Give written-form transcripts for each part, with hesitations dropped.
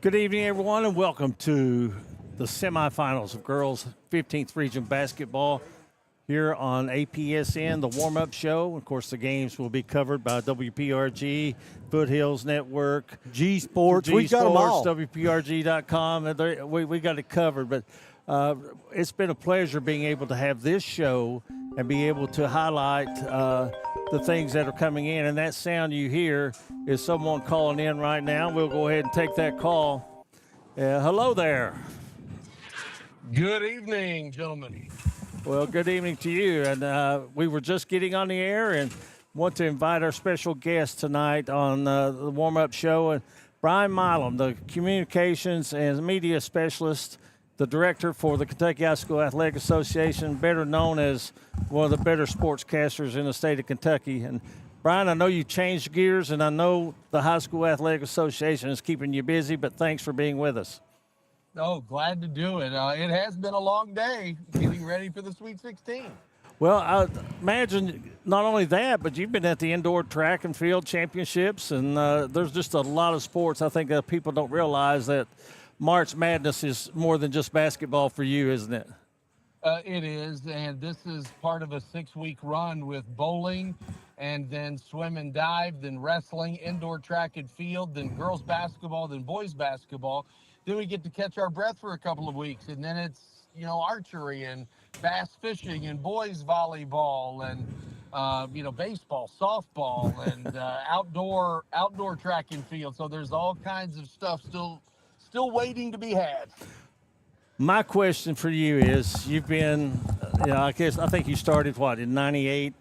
Good evening, everyone, and welcome to the semifinals of girls 15th Region basketball here on APSN, the warm-up show. Of course, the games will be covered by WPRG, Foothills Network, G Sports. We got them all. WPRG.com. And we got it covered, but it's been a pleasure being able to have this show and be able to highlight the things that are coming in. And that sound you hear is someone calling in right now. We'll go ahead and take that call. Hello there. Good evening, gentlemen. Well, good evening to you. And we were just getting on the air and want to invite our special guest tonight on the warm-up show. And Brian Milam, the communications and media specialist, the director for the Kentucky High School Athletic Association, better known as one of the better sportscasters in the state of Kentucky. And Brian, I know you changed gears, and I know the High School Athletic Association is keeping you busy, but thanks for being with us. Oh, glad to do it. It has been a long day getting ready for the Sweet 16. Well, I imagine not only that, but you've been at the indoor track and field championships, and there's just a lot of sports. I think that people don't realize that March Madness is more than just basketball for you, isn't it? It is, and this is part of a 6-week run with bowling and then swim and dive, then wrestling, indoor track and field, then girls basketball, then boys basketball. Then we get to catch our breath for a couple of weeks, and then it's, archery and bass fishing and boys volleyball and, baseball, softball, and outdoor track and field. So there's all kinds of stuff still waiting to be had. My question for you is, you've been, I think you started, in 98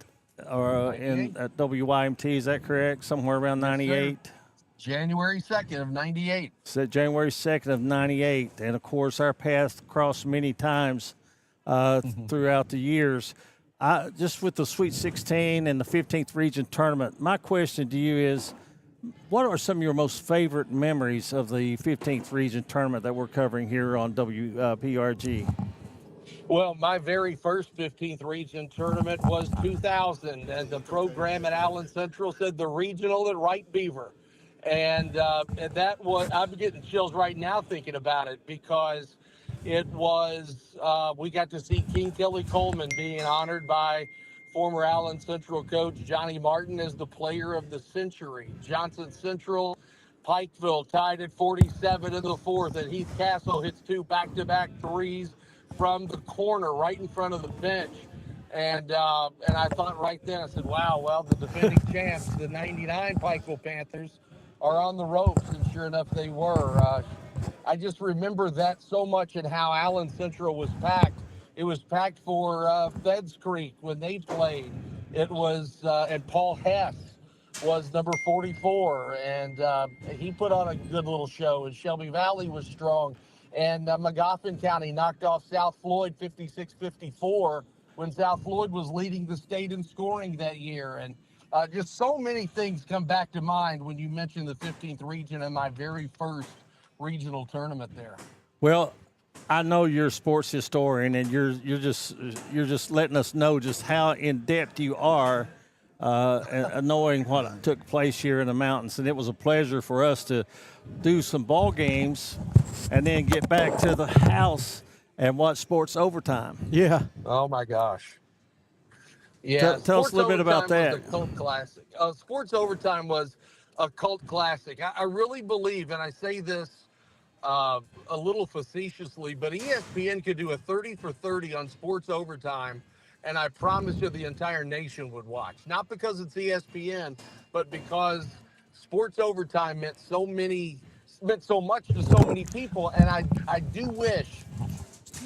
or at WYMT, is that correct? Somewhere around 98? Yes, January 2nd of 98. So January 2nd of 98. And, of course, our paths crossed many times throughout the years. Just with the Sweet 16 and the 15th Region tournament, my question to you is, what are some of your most favorite memories of the 15th Region tournament that we're covering here on WPRG? Well, my very first 15th Region tournament was 2000, and the program at Allen Central said the regional at Wright Beaver. And that was, I'm getting chills right now thinking about it, because it was, we got to see King Kelly Coleman being honored by former Allen Central coach Johnny Martin as the player of the century. Johnson Central, Pikeville tied at 47 in the fourth, and Heath Castle hits 2 back-to-back threes from the corner right in front of the bench. And I thought right then, I said, wow, well, the defending champs, the 99 Pikeville Panthers, are on the ropes, and sure enough, they were. I just remember that so much, and how Allen Central was packed. It was packed for Feds Creek when they played. It was, and Paul Hess was number 44, and he put on a good little show, and Shelby Valley was strong. And Magoffin County knocked off South Floyd 56-54 when South Floyd was leading the state in scoring that year. And just so many things come back to mind when you mention the 15th Region and my very first regional tournament there. Well, I know you're a sports historian, and you're just letting us know just how in depth you are, and knowing what took place here in the mountains. And it was a pleasure for us to do some ball games, and then get back to the house and watch Sports Overtime. Yeah. Oh my gosh. Yeah. Tell us a little bit about that. Was a cult classic. Sports Overtime was a cult classic. I really believe, and I say this a little facetiously, but ESPN could do a 30 for 30 on Sports Overtime, and I promise you the entire nation would watch. Not because it's ESPN, but because Sports Overtime meant so much to so many people. And I do wish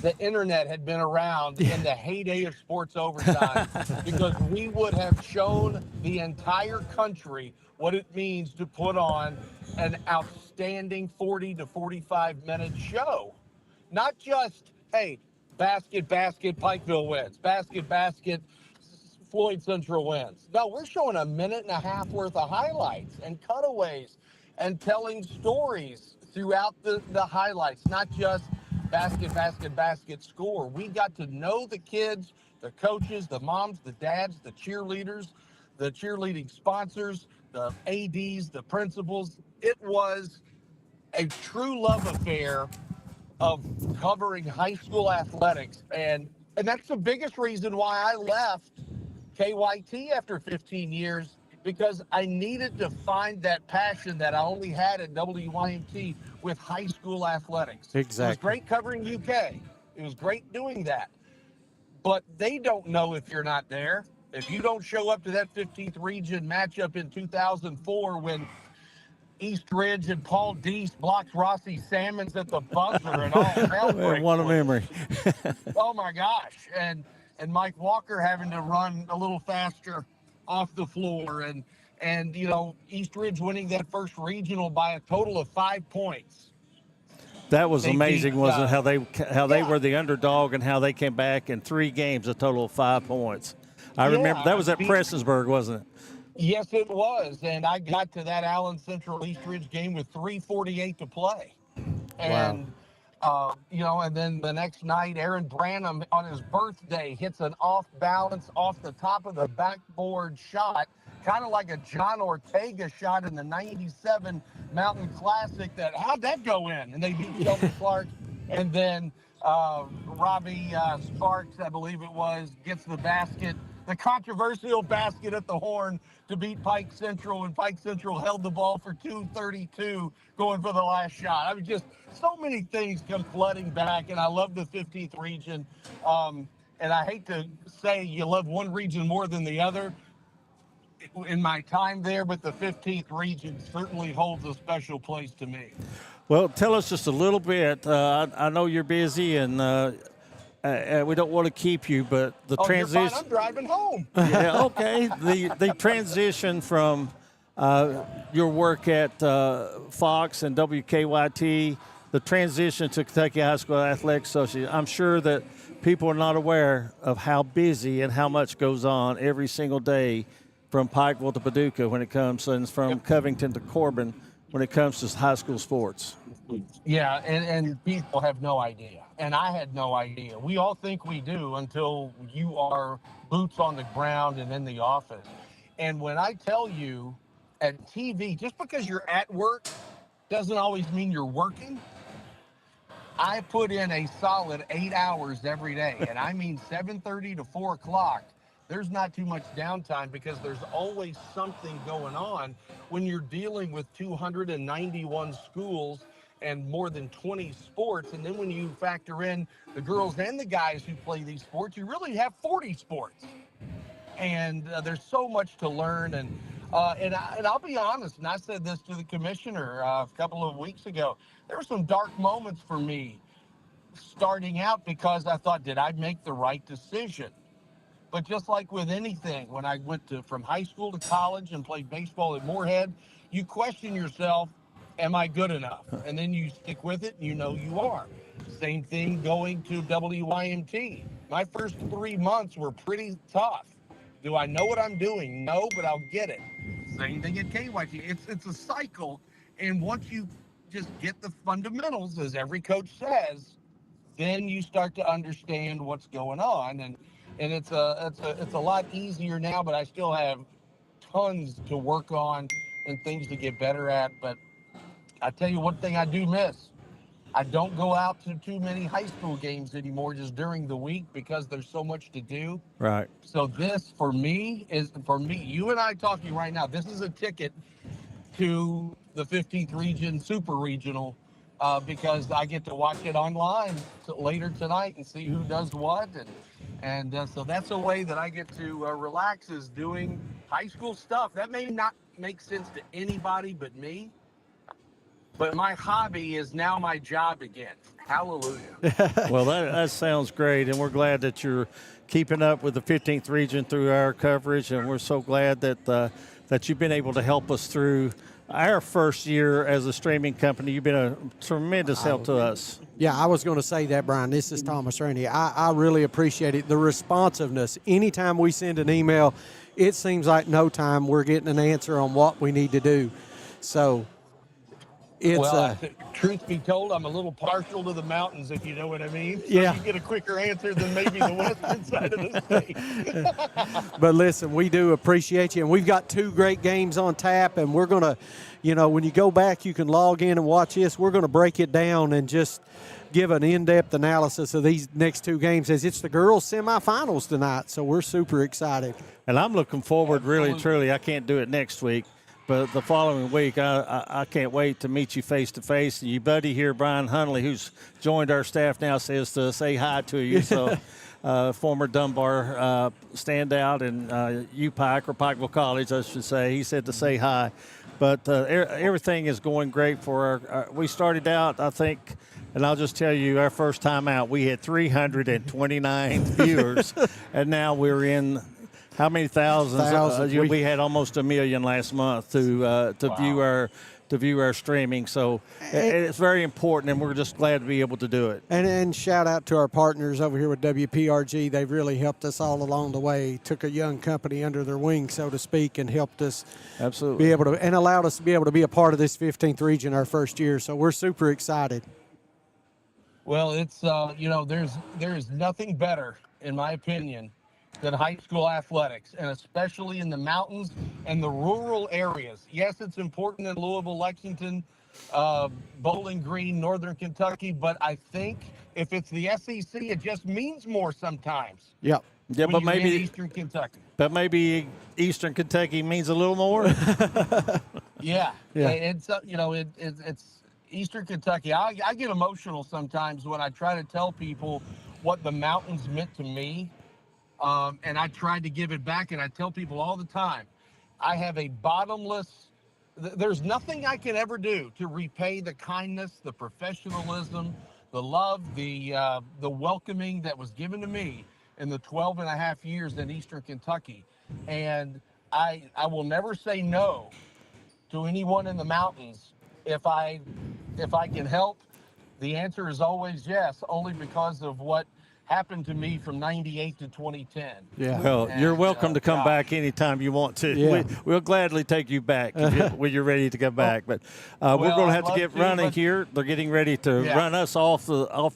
the internet had been around in the heyday of Sports Overtime, because we would have shown the entire country what it means to put on an outstanding 40 to 45 minute show. Not just, hey, basket, Pikeville wins, basket, Floyd Central wins. No, we're showing a minute and a half worth of highlights and cutaways and telling stories throughout the highlights, not just basket, score. We got to know the kids, the coaches, the moms, the dads, the cheerleaders, the cheerleading sponsors, the ADs, the principals. It was a true love affair of covering high school athletics. And that's the biggest reason why I left KYT after 15 years, because I needed to find that passion that I only had at WYMT with high school athletics. Exactly. It was great covering UK. It was great doing that. But they don't know if you're not there. If you don't show up to that 15th region matchup in 2004 when East Ridge and Paul Deese blocked Rossi Salmons at the buzzer and all hell breaks What a loose. memory. Oh my gosh. And Mike Walker having to run a little faster off the floor, and you know, East Ridge winning that first regional by a total of 5 points. That was They amazing, beat, wasn't it? How they yeah. were the underdog and how they came back in 3 games, a total of 5 points. I remember that was at Prestonsburg, wasn't it? Yes, it was. And I got to that Allen Central East Ridge game with 3:48 to play. And, you know, and then the next night, Aaron Branham on his birthday hits an off balance, off the top of the backboard shot, kind of like a John Ortega shot in the 97 Mountain Classic. How'd that go in? And they beat Sheldon Clark. And then Robbie Sparks, I believe it was, gets the basket, the controversial basket at the horn to beat Pike Central, and Pike Central held the ball for 2:32 going for the last shot. I mean, just so many things come flooding back, and I love the 15th region. And I hate to say you love one region more than the other in my time there, but the 15th region certainly holds a special place to me. Well, tell us just a little bit. I know you're busy, and we don't want to keep you, but the transition. You're fine. I'm driving home. Yeah, okay. The transition from your work at Fox and WKYT, the transition to Kentucky High School Athletics Association. I'm sure that people are not aware of how busy and how much goes on every single day from Pikeville to Paducah when it comes, and from Covington to Corbin when it comes to high school sports. Yeah, and people have no idea. And I had no idea. We all think we do until you are boots on the ground and in the office. And when I tell you at TV, just because you're at work doesn't always mean you're working. I put in a solid 8 hours every day, and I mean 7:30 to 4 o'clock. There's not too much downtime because there's always something going on when you're dealing with 291 schools and more than 20 sports. And then when you factor in the girls and the guys who play these sports, you really have 40 sports. And there's so much to learn. And I'll be honest, and I said this to the commissioner a couple of weeks ago, there were some dark moments for me starting out because I thought, did I make the right decision? But just like with anything, when I went from high school to college and played baseball at Moorhead, you question yourself, am I good enough? And then you stick with it and you know you are. Same thing going to WYMT. My first 3 months were pretty tough. Do I know what I'm doing? No, but I'll get it. Same thing at KYT. It's a cycle. And once you just get the fundamentals, as every coach says, then you start to understand what's going on. And it's a lot easier now, but I still have tons to work on and things to get better at. But I tell you one thing I do miss. I don't go out to too many high school games anymore just during the week because there's so much to do. Right. So this, for me, you and I talking right now, this is a ticket to the 15th region super regional because I get to watch it online later tonight and see who does what. And so that's a way that I get to relax, is doing high school stuff. That may not make sense to anybody but me, but my hobby is now my job again. Hallelujah. Well, that sounds great, and we're glad that you're keeping up with the 15th region through our coverage, and we're so glad that you've been able to help us through our first year as a streaming company. You've been a tremendous help to us. Yeah, I was going to say that, Brian. This is Thomas Rainey. I really appreciate it. The responsiveness. Anytime we send an email, it seems like no time we're getting an answer on what we need to do. So It's Well, truth be told, I'm a little partial to the mountains, if you know what I mean. So Yeah. you get a quicker answer than maybe the western side of the state. But listen, we do appreciate you, and we've got 2 great games on tap, and we're going to, when you go back, you can log in and watch this. We're going to break it down and just give an in-depth analysis of these next 2 games, as it's the girls' semifinals tonight, so we're super excited. And I'm looking forward, really, truly. I can't do it next week, but the following week, I can't wait to meet you face to face. And your buddy here, Brian Hunley, who's joined our staff now, says to say hi to you. So, former Dunbar standout and UPike, or Pikeville College, I should say. He said to say hi. But everything is going great for our. We started out, I think, and I'll just tell you, our first time out, we had 329 viewers, and now we're in. How many thousands? Thousands. We had almost 1 million last month to view our streaming. So it's very important, and we're just glad to be able to do it. And shout out to our partners over here with WPRG. They've really helped us all along the way. Took a young company under their wing, so to speak, and helped us Absolutely be able to, and allowed us to be able to be a part of this 15th region our first year. So we're super excited. Well, it's there's nothing better, in my opinion, than high school athletics, and especially in the mountains and the rural areas. Yes, it's important in Louisville, Lexington, Bowling Green, Northern Kentucky, but I think if it's the SEC, it just means more sometimes. Yep. Yeah, when but you're in maybe Eastern Kentucky. But maybe Eastern Kentucky means a little more. Yeah. Yeah. It's it's Eastern Kentucky. I get emotional sometimes when I try to tell people what the mountains meant to me. And I tried to give it back, and I tell people all the time, I have a bottomless, there's nothing I can ever do to repay the kindness, the professionalism, the love, the welcoming that was given to me in the 12 and a half years in Eastern Kentucky. And I will never say no to anyone in the mountains if I can help. The answer is always yes, only because of what happened to me from 98 to 2010. Yeah. Well, And, you're welcome to come gosh. back anytime you want to. Yeah. We'll gladly take you back when you're ready to come back. But we're Well, going to I'd have to love get to, running but- here. They're getting ready to Yeah. run us off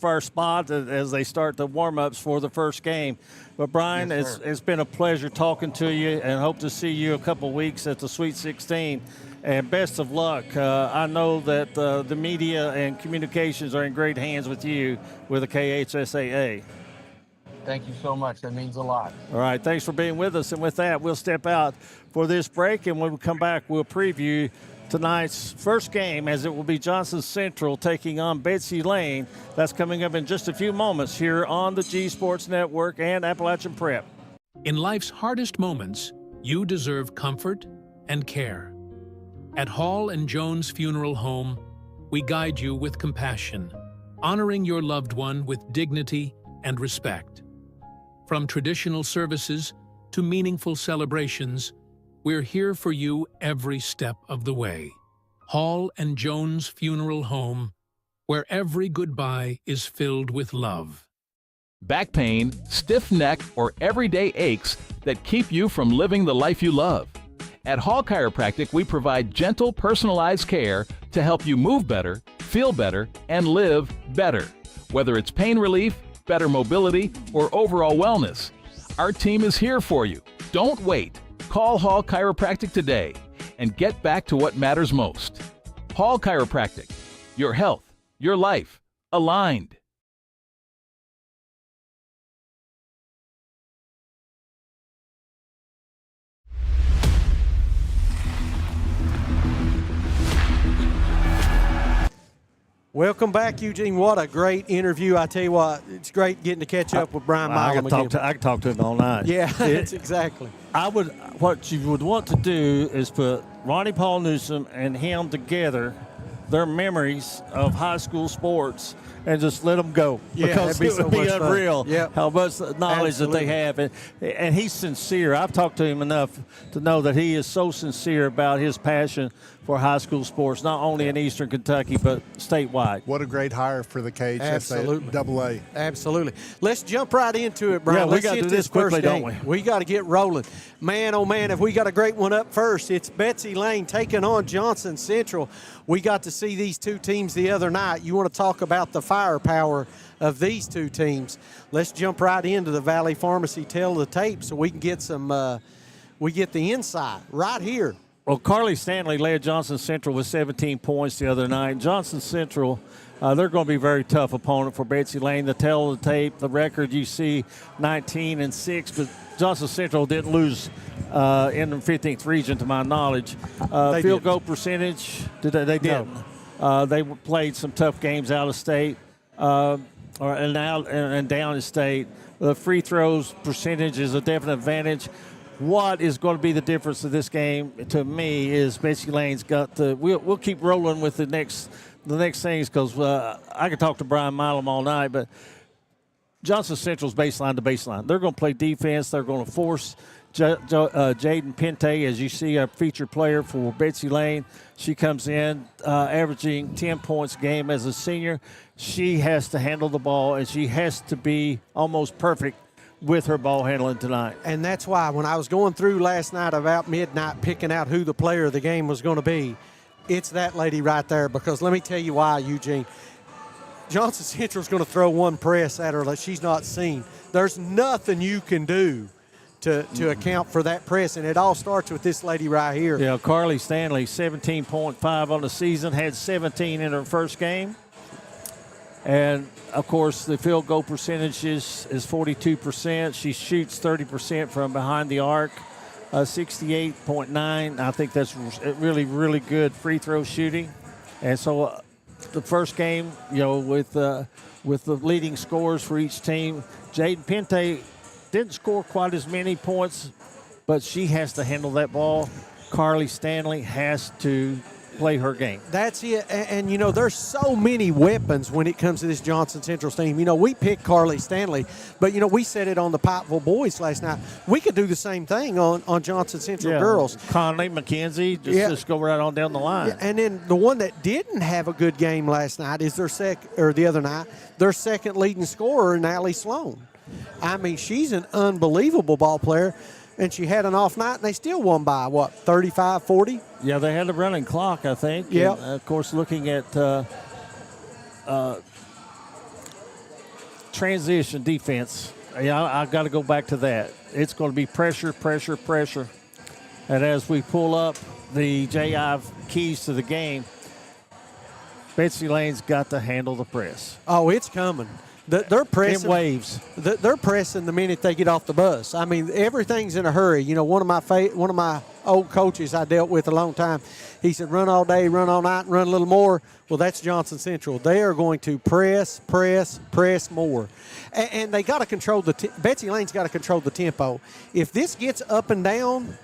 our spot as they start the warm-ups for the first game. But, Brian, Yes, sir. it's been a pleasure talking to you, and hope to see you a couple weeks at the Sweet 16. And best of luck. I know that the media and communications are in great hands with you with the KHSAA. Thank you so much. That means a lot. All right, thanks for being with us. And with that, we'll step out for this break, and when we come back, we'll preview tonight's first game, as it will be Johnson Central taking on Betsy Lane. That's coming up in just a few moments here on the G Sports Network and Appalachian Prep. In life's hardest moments, you deserve comfort and care. At Hall & Jones Funeral Home, we guide you with compassion, honoring your loved one with dignity and respect. From traditional services to meaningful celebrations, we're here for you every step of the way. Hall & Jones Funeral Home, where every goodbye is filled with love. Back pain, stiff neck, or everyday aches that keep you from living the life you love. At Hall Chiropractic, we provide gentle, personalized care to help you move better, feel better, and live better. Whether it's pain relief, better mobility, or overall wellness, our team is here for you. Don't wait. Call Hall Chiropractic today and get back to what matters most. Hall Chiropractic. Your health, your life, aligned. Welcome back, Eugene. What a great interview. I tell you what, it's great getting to catch up with Brian I Milam can again. I can talk to him all night. Yeah, that's exactly. What you would want to do is put Ronnie Paul Newsom and him together, their memories of high school sports, and just let them go. Yeah, because that'd be it would so be much fun. unreal Yep. how much knowledge that Absolutely. they have. And he's sincere. I've talked to him enough to know that he is so sincere about his passion for high school sports, not only in Eastern Kentucky, but statewide. What a great hire for the Absolutely. KHSA Double A. Absolutely. Let's jump right into it, Brian. Yeah, we Let's gotta hit do this first quickly, don't game. We got to get rolling. Man, oh man, have we got a great one up first. It's Betsy Lane taking on Johnson Central. We got to see these two teams the other night. You want to talk about the firepower of these two teams. Let's jump right into the Valley Pharmacy Tell the Tape so we can get some, we get the insight right here. Well, Carly Stanley led Johnson Central with 17 points the other night. Johnson Central, they're going to be a very tough opponent for Betsy Lane. The tell of the tape, the record you see 19-6, but Johnson Central didn't lose in the 15th region to my knowledge. Field goal percentage, they didn't. No. They played some tough games out of state and down in state. The free throws percentage is a definite advantage. What is going to be the difference of this game to me is Betsy Lane's got the. We'll keep rolling with the next things because I could talk to Brian Milam all night, but Johnson Central's baseline to baseline. They're going to play defense. They're going to force Jaden Pente, as you see, a featured player for Betsy Lane. She comes in averaging 10 points a game as a senior. She has to handle the ball, and she has to be almost perfect with her ball handling tonight. And that's why when I was going through last night about midnight picking out who the player of the game was going to be, it's that lady right there, because let me tell you why, Eugene. Johnson Central's going to throw one press at her that she's not seen. There's nothing you can do to account for that press, and it all starts with this lady right here. Yeah, Carly Stanley, 17.5 on the season, had 17 in her first game. And, of course, the field goal percentage is 42%. She shoots 30% from behind the arc, 68.9. I think that's really, really good free throw shooting. And so the first game, with the leading scores for each team, Jaden Pente didn't score quite as many points, but she has to handle that ball. Carly Stanley has to play her game. That's it. And there's so many weapons when it comes to this Johnson Central team. We picked Carly Stanley, but, we said it on the Pikeville boys last night. We could do the same thing on Johnson Central girls. Conley, McKenzie, just go right on down the line. Yeah, and then the one that didn't have a good game last night is the other night, their second leading scorer, Allie Sloan. I mean, she's an unbelievable ball player. And she had an off night, and they still won by, 35-40? Yeah, they had a running clock, I think. Yeah. Of course, looking at transition defense, I've got to go back to that. It's going to be pressure, pressure, pressure. And as we pull up the JI keys to the game, Betsy Lane's got to handle the press. Oh, it's coming. They're pressing in waves. They're pressing the minute they get off the bus. I mean, everything's in a hurry. One of my old coaches I dealt with a long time, he said, run all day, run all night, and run a little more. Well, that's Johnson Central. They are going to press more. And they got to control Betsy Lane's got to control the tempo. If this gets up and down,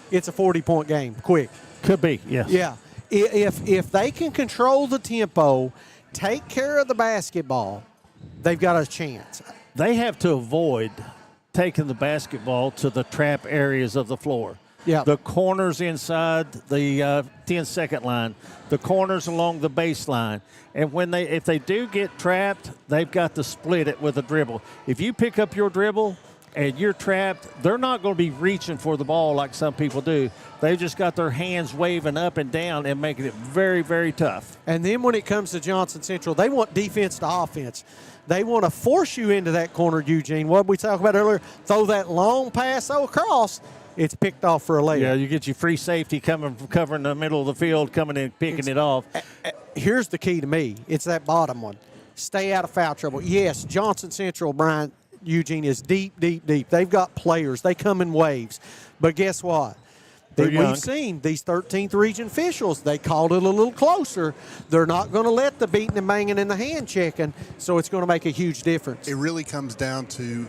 it's a 40-point game, quick. Could be, yes. Yeah. If they can control the tempo, take care of the basketball, they've got a chance. They have to avoid taking the basketball to the trap areas of the floor. Yeah. The corners inside the 10-second line, the corners along the baseline. And if they do get trapped, they've got to split it with a dribble. If you pick up your dribble and you're trapped, they're not going to be reaching for the ball like some people do. They've just got their hands waving up and down and making it very, very tough. And then when it comes to Johnson Central, they want defense to offense. They want to force you into that corner, Eugene. What did we talk about earlier? Throw that long pass across. It's picked off for a layup. Yeah, you get your free safety coming from covering the middle of the field, coming in, picking it off. Here's the key to me. It's that bottom one. Stay out of foul trouble. Yes, Johnson Central, Brian, Eugene, is deep, deep, deep. They've got players. They come in waves. But guess what? We've seen these 13th region officials, they called it a little closer. They're not going to let the beating and banging and the hand checking, so it's going to make a huge difference. It really comes down to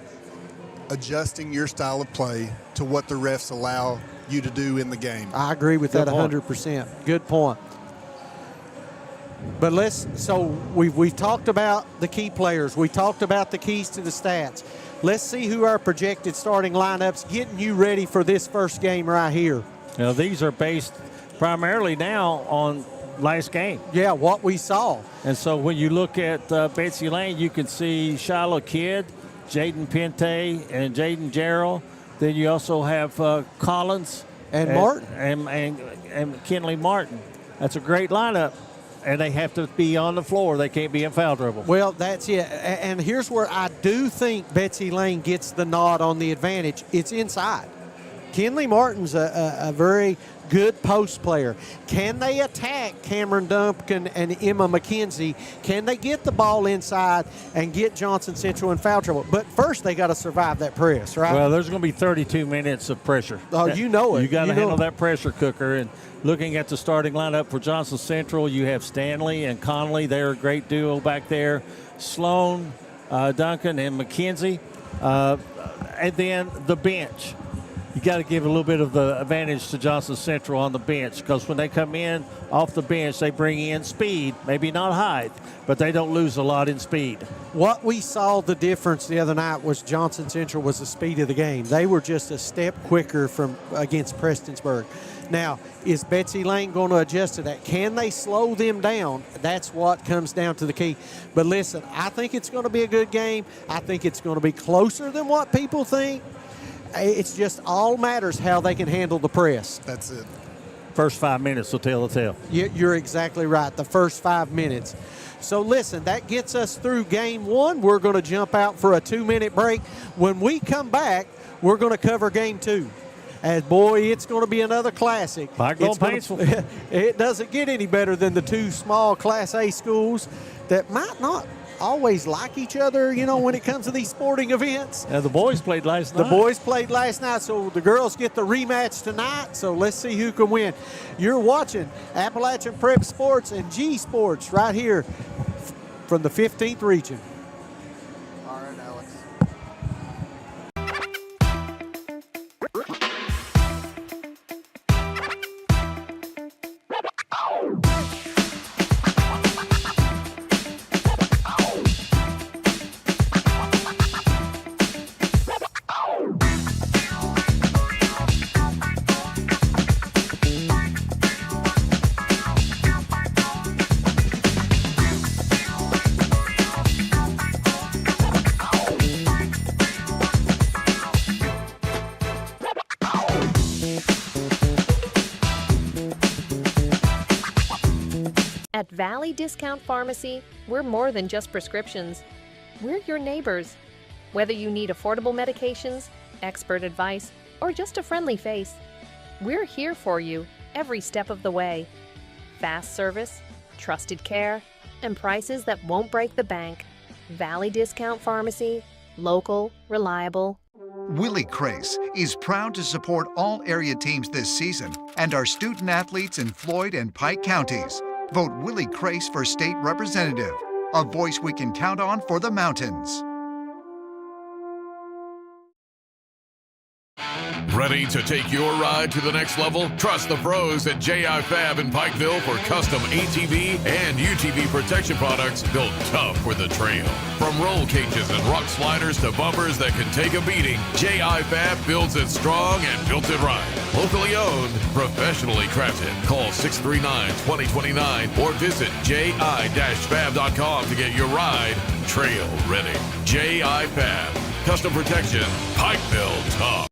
adjusting your style of play to what the refs allow you to do in the game. I agree with that 100%. Good point. But we've talked about the key players. We talked about the keys to the stats. Let's see who our projected starting lineups, getting you ready for this first game right here. Now, these are based primarily now on last game. Yeah, what we saw. And so when you look at Betsy Lane, you can see Shiloh Kidd, Jaden Pente, and Jaden Jarrell. Then you also have Collins And Martin. And Kinley Martin. That's a great lineup. And they have to be on the floor. They can't be in foul trouble. Well, that's it. And here's where I do think Betsy Lane gets the nod on the advantage. It's inside. Kinley Martin's a very good post player. Can they attack Cameron Duncan and Emma McKenzie? Can they get the ball inside and get Johnson Central in foul trouble? But first, they got to survive that press, right? Well, there's going to be 32 minutes of pressure. Oh, you know it. You got to You know handle it. that pressure cooker. And looking at the starting lineup for Johnson Central, you have Stanley and Conley. They're a great duo back there. Sloan, Duncan, and McKenzie. And then the bench. You got to give a little bit of the advantage to Johnson Central on the bench, because when they come in off the bench, they bring in speed, maybe not height, but they don't lose a lot in speed. What we saw the difference the other night was Johnson Central was the speed of the game. They were just a step quicker from against Prestonsburg. Now, is Betsy Lane going to adjust to that? Can they slow them down? That's what comes down to the key. But listen, I think it's going to be a good game. I think it's going to be closer than what people think. It's just all matters how they can handle the press. That's it. First 5 minutes will tell the tale. You're exactly right, the first 5 minutes. So listen, that gets us through game one. We're going to jump out for a 2-minute break. When we come back, we're going to cover game two. And boy, it's going to be another classic. Pikeville It's gonna- Paintsville. It doesn't get any better than the two small Class A schools that might not always like each other, you know, when it comes to these sporting events. Now, the boys played last The night. boys played last night, so the girls get the rematch tonight. So let's see who can win. You're watching Appalachian Prep Sports and G Sports right here from the 15th region. All right, Alex. At Valley Discount Pharmacy, we're more than just prescriptions. We're your neighbors. Whether you need affordable medications, expert advice, or just a friendly face, we're here for you every step of the way. Fast service, trusted care, and prices that won't break the bank. Valley Discount Pharmacy, local, reliable. Willie Crace is proud to support all area teams this season and our student athletes in Floyd and Pike counties. Vote Willie Crace for state representative, a voice we can count on for the mountains. Ready to take your ride to the next level? Trust the pros at J.I. Fab in Pikeville for custom ATV and UTV protection products built tough for the trail. From roll cages and rock sliders to bumpers that can take a beating, J.I. Fab builds it strong and built it right. Locally owned, professionally crafted. Call 639-2029 or visit ji-fab.com to get your ride trail ready. J.I. Fab. Custom protection. Pikeville tough.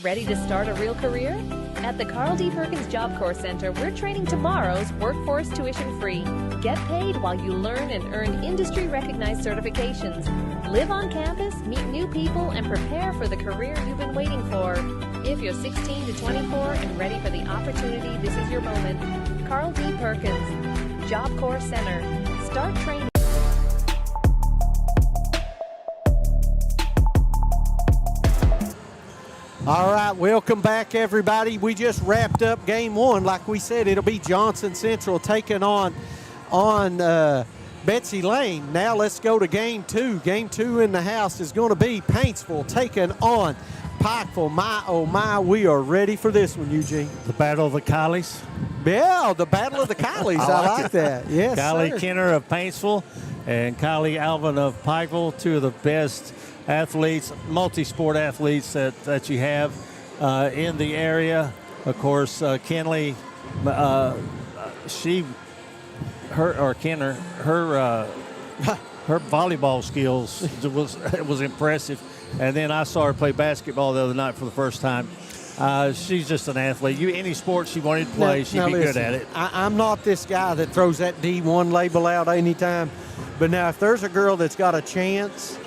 Ready to start a real career? At the Carl D. Perkins Job Corps Center, we're training tomorrow's workforce tuition free. Get paid while you learn and earn industry-recognized certifications. Live on campus, meet new people, and prepare for the career you've been waiting for. If you're 16 to 24 and ready for the opportunity, this is your moment. Carl D. Perkins, Job Corps Center. Start training. All right, welcome back, everybody. We just wrapped up game one. Like we said, it'll be Johnson Central taking on Betsy Lane. Now let's go to game two. Game two in the house is going to be Paintsville taking on Pikeville. My, oh my, we are ready for this one, Eugene. The Battle of the Collies. Yeah, the Battle of the Collies. I like that. Yes, Kylie sir. Kenner of Paintsville and Kylie Alvin of Pikeville, two of the best athletes, multi-sport athletes that you have in the area. Of course, Kinley Kenner, her volleyball skills was impressive. And then I saw her play basketball the other night for the first time. She's just an athlete. Any sport she wanted to play, she'd be good at it. I'm not this guy that throws that D1 label out anytime. But now if there's a girl that's got a chance,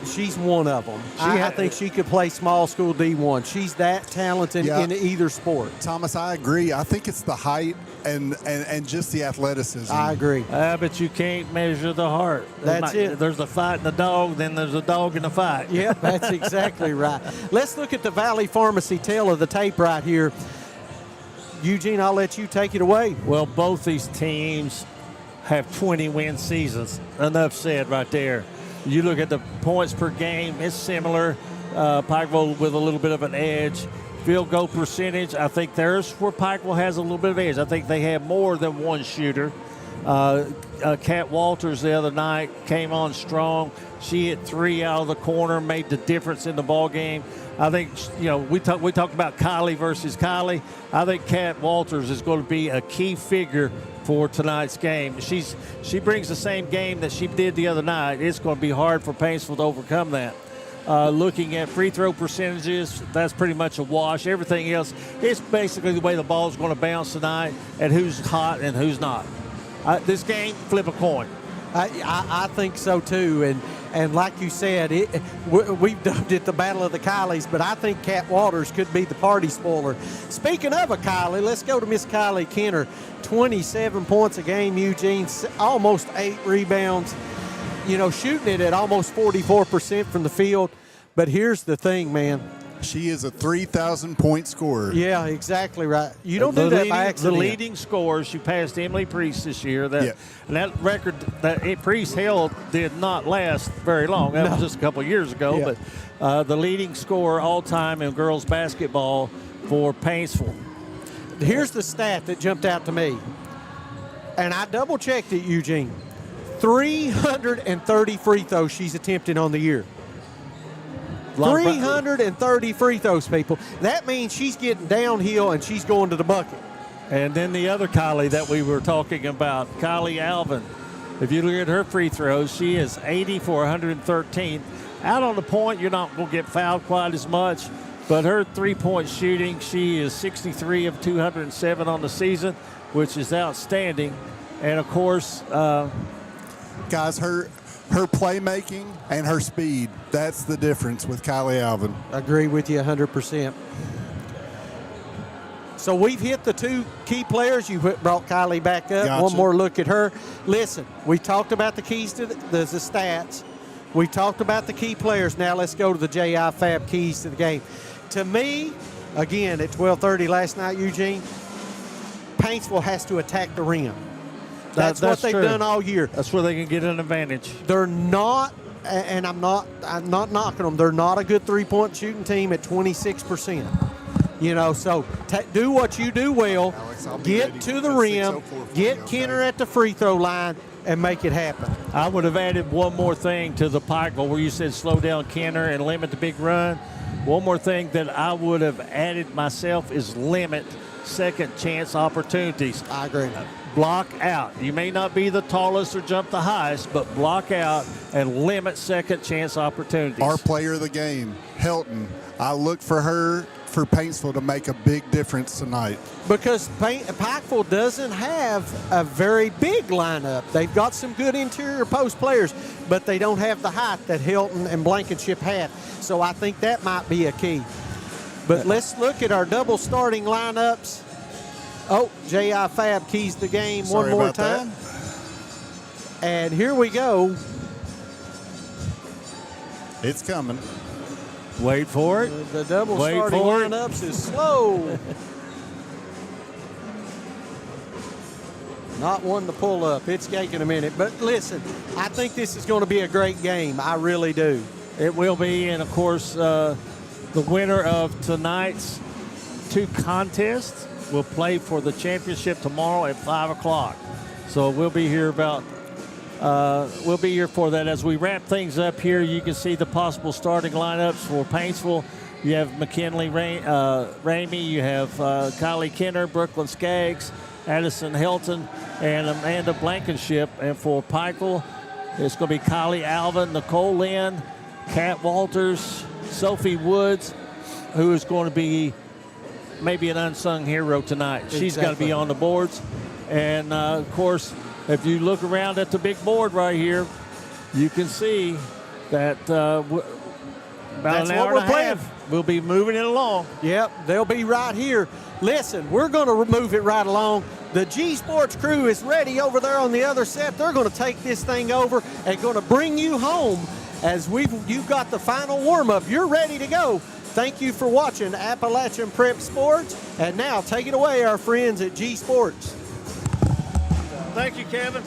she's one of them. I think she could play small school D1. She's that talented in either sport. Thomas, I agree. I think it's the height and just the athleticism. I agree. But you can't measure the heart. That's it. There's a fight in the dog, then there's a dog in the fight. Yeah, that's exactly right. Let's look at the Valley Pharmacy tail of the tape right here. Eugene, I'll let you take it away. Well, both these teams have 20-win seasons. Enough said right there. You look at the points per game, it's similar. Pikeville with a little bit of an edge. Field goal percentage, I think there's where Pikeville has a little bit of edge. I think they have more than one shooter. Kat Walters the other night came on strong. She hit 3 out of the corner, made the difference in the ball game. I think, we talked about Kylie versus Kylie. I think Kat Walters is going to be a key figure for tonight's game. She brings the same game that she did the other night. It's going to be hard for Paintsville to overcome that. Looking at free throw percentages, that's pretty much a wash. Everything else, it's basically the way the ball's going to bounce tonight and who's hot and who's not. This game, flip a coin. I think so too, and like you said, we've dubbed it the Battle of the Kylies, but I think Kat Walters could be the party spoiler. Speaking of a Kylie, let's go to Miss Kylie Kenner. 27 points a game, Eugene, almost 8 rebounds. Shooting it at almost 44% from the field. But here's the thing, man. She is a 3,000-point scorer. Yeah, exactly right. You don't do that by accident. The leading scorer, she passed Emily Priest this year. And that record that Priest held did not last very long. That was just a couple of years ago. Yeah. But the leading scorer all-time in girls basketball for Paintsville. Here's the stat that jumped out to me. And I double-checked it, Eugene. 330 free throws she's attempting on the year. 330 free throws, people. That means she's getting downhill and she's going to the bucket. And then the other Kylie that we were talking about, Kylie Alvin. If you look at her free throws, she is 80 for 113. Out on the point, you're not going to get fouled quite as much. But her three-point shooting, she is 63 of 207 on the season, which is outstanding. And, of course, guys, her playmaking and her speed, that's the difference with Kylie Alvin. I agree with you 100%. So we've hit the 2 key players. You brought Kylie back up. Gotcha. One more look at her. Listen, we talked about the keys to the stats. We talked about the key players. Now let's go to the J.I. Fab keys to the game. To me, again, at 12:30 last night, Eugene, Paintsville has to attack the rim. That's what they've done all year. That's where they can get an advantage. They're not, and I'm not knocking them, they're not a good three-point shooting team at 26%. So do what you do well. Alex, get to the rim, get Kenner at the free throw line, and make it happen. I would have added one more thing to the Pikeville where you said slow down Kenner and limit the big run. One more thing that I would have added myself is limit second chance opportunities. I agree. Block out. You may not be the tallest or jump the highest, but block out and limit second chance opportunities. Our player of the game, Helton. I look for her for Paintsville to make a big difference tonight. Because Pikeville doesn't have a very big lineup. They've got some good interior post players, but they don't have the height that Helton and Blankenship had. So I think that might be a key. But let's look at our double starting lineups. Oh, J.I. Fab keys the game one more time. And here we go. It's coming. Wait for it. The double starting lineups is slow. Not one to pull up. It's taking a minute. But listen, I think this is going to be a great game. I really do. It will be. And, of course, the winner of tonight's 2 contests will play for the championship tomorrow at 5 o'clock. So we'll be here we'll be here for that. As we wrap things up here, you can see the possible starting lineups for Paintsville. You have McKinley Ramey, you have Kylie Kenner, Brooklyn Skaggs, Addison Hilton, and Amanda Blankenship. And for Pikeville, it's going to be Kylie Alvin, Nicole Lynn, Kat Walters, Sophie Woods, who is going to be maybe an unsung hero tonight. She's got to be on the boards. And, of course, if you look around at the big board right here, you can see that about That's an what hour we're and a half, we'll be moving it along. Yep, they'll be right here. Listen, we're going to move it right along. The G Sports crew is ready over there on the other set. They're going to take this thing over and going to bring you home as you've got the final warm-up. You're ready to go. Thank you for watching Appalachian Prep Sports. And now take it away, our friends at G Sports. Thank you, Kevin.